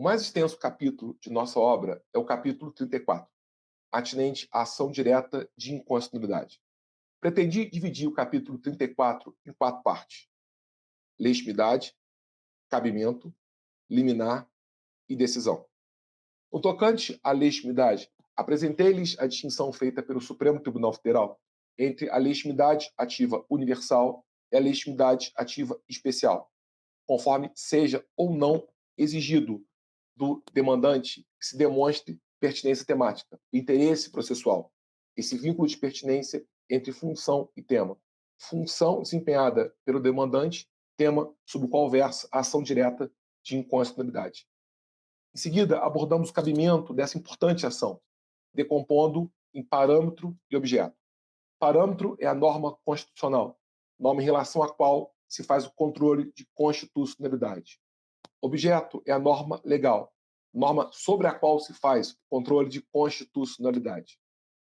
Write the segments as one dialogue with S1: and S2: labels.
S1: mais extenso capítulo de nossa obra é o capítulo 34, atinente à ação direta de inconstitucionalidade. Pretendi dividir o capítulo 34 em 4 partes: legitimidade, cabimento, liminar e decisão. No tocante à legitimidade, apresentei-lhes a distinção feita pelo Supremo Tribunal Federal entre a legitimidade ativa universal e a legitimidade ativa especial, conforme seja ou não exigido do demandante que se demonstre pertinência temática, interesse processual, esse vínculo de pertinência entre função e tema. Função desempenhada pelo demandante, tema sobre o qual versa a ação direta de inconstitucionalidade. Em seguida, abordamos o cabimento dessa importante ação, decompondo em parâmetro e objeto. Parâmetro é a norma constitucional, norma em relação à qual se faz o controle de constitucionalidade. Objeto é a norma legal, norma sobre a qual se faz o controle de constitucionalidade.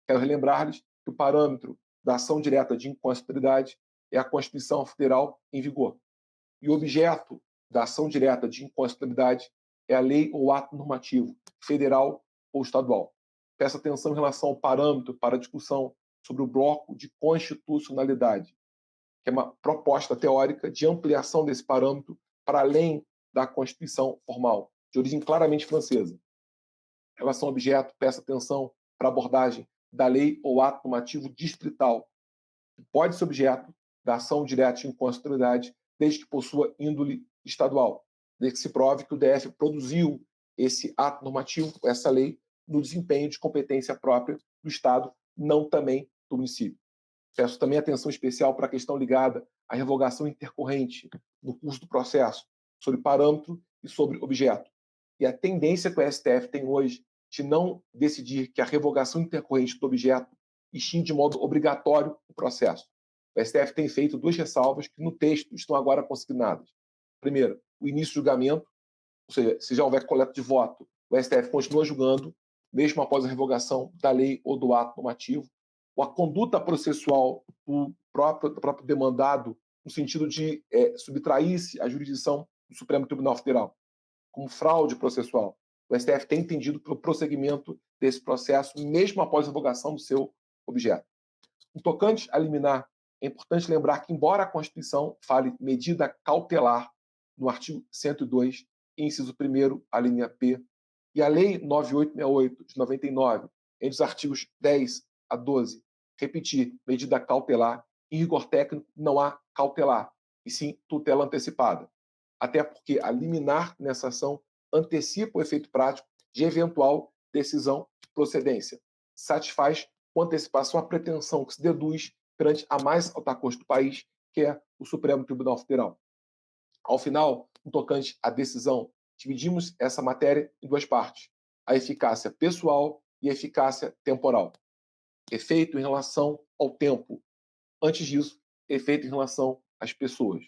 S1: Quero relembrar-lhes que o parâmetro da ação direta de inconstitucionalidade é a Constituição Federal em vigor, e o objeto da ação direta de inconstitucionalidade é a lei ou ato normativo, federal ou estadual. Peço atenção em relação ao parâmetro para a discussão sobre o bloco de constitucionalidade, que é uma proposta teórica de ampliação desse parâmetro para além da Constituição formal, de origem claramente francesa. Em relação ao objeto, peço atenção para a abordagem da lei ou ato normativo distrital, que pode ser objeto da ação direta de inconstitucionalidade, desde que possua índole estadual, desde que se prove que o DF produziu esse ato normativo, essa lei, no desempenho de competência própria do Estado, não também do município. Peço também atenção especial para a questão ligada à revogação intercorrente no curso do processo, sobre parâmetro e sobre objeto. E a tendência que o STF tem hoje de não decidir que a revogação intercorrente do objeto extingue de modo obrigatório o processo. O STF tem feito 2 ressalvas que no texto estão agora consignadas. Primeiro, o início do julgamento, ou seja, se já houver coleta de voto, o STF continua julgando, mesmo após a revogação da lei ou do ato normativo. Ou a conduta processual do próprio demandado, no sentido de subtrair-se à jurisdição do Supremo Tribunal Federal, como fraude processual. O STF tem entendido pelo prosseguimento desse processo, mesmo após a revogação do seu objeto. No tocante a liminar, é importante lembrar que, embora a Constituição fale medida cautelar no artigo 102, inciso 1º, a linha P, e a Lei 9868, de 99, entre os artigos 10 a 12, repetir medida cautelar, em rigor técnico não há cautelar, e sim tutela antecipada. Até porque a liminar nessa ação antecipa o efeito prático de eventual decisão de procedência. Satisfaz com antecipação a pretensão que se deduz perante a mais alta corte do país, que é o Supremo Tribunal Federal. Ao final, no tocante à decisão, dividimos essa matéria em 2 partes: a eficácia pessoal e a eficácia temporal. Efeito em relação ao tempo. Antes disso, efeito em relação às pessoas.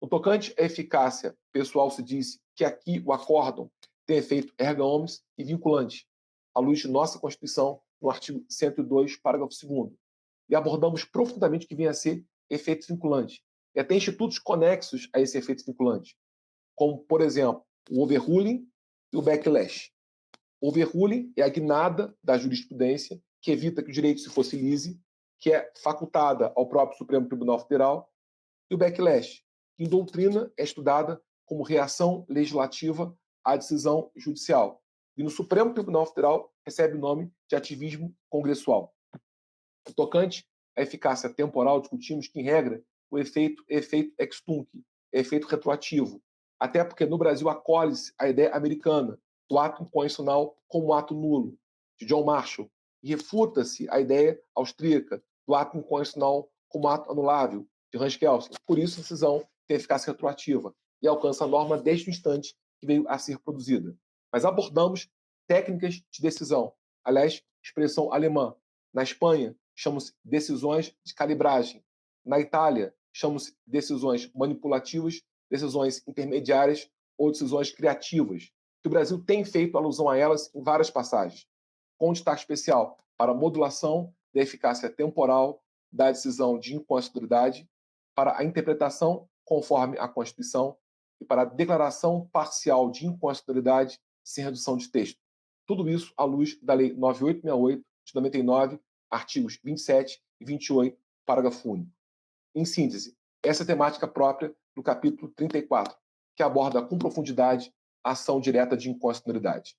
S1: No tocante à eficácia pessoal, se diz que aqui o acórdão tem efeito erga omnes e vinculante, à luz de nossa Constituição, no artigo 102, parágrafo 2º. E abordamos profundamente o que vem a ser efeito vinculante. E até institutos conexos a esse efeito vinculante, como, por exemplo, o overruling e o backlash. O overruling é a guinada da jurisprudência que evita que o direito se fossilize, que é facultada ao próprio Supremo Tribunal Federal, e o backlash, que em doutrina é estudada como reação legislativa à decisão judicial. E no Supremo Tribunal Federal recebe o nome de ativismo congressual. No tocante à eficácia temporal, discutimos que, em regra, o efeito é efeito ex tunc, é efeito retroativo, até porque no Brasil acolhe-se a ideia americana do ato inconstitucional como ato nulo, de John Marshall, e refuta-se a ideia austríaca do ato inconstitucional como ato anulável, de Hans Kelsen. Por isso, a decisão tem eficácia retroativa e alcança a norma desde o instante que veio a ser produzida. Mas abordamos técnicas de decisão, aliás, expressão alemã. Na Espanha, chamam-se decisões de calibragem. Na Itália, chamam-se decisões manipulativas, decisões intermediárias ou decisões criativas, que o Brasil tem feito alusão a elas em várias passagens, com destaque especial para a modulação da eficácia temporal da decisão de inconstitucionalidade, para a interpretação conforme a Constituição e para a declaração parcial de inconstitucionalidade sem redução de texto. Tudo isso à luz da Lei 9868 de 99, artigos 27 e 28, parágrafo único. Em síntese, essa é a temática própria do capítulo 34, que aborda com profundidade a ação direta de inconstitucionalidade.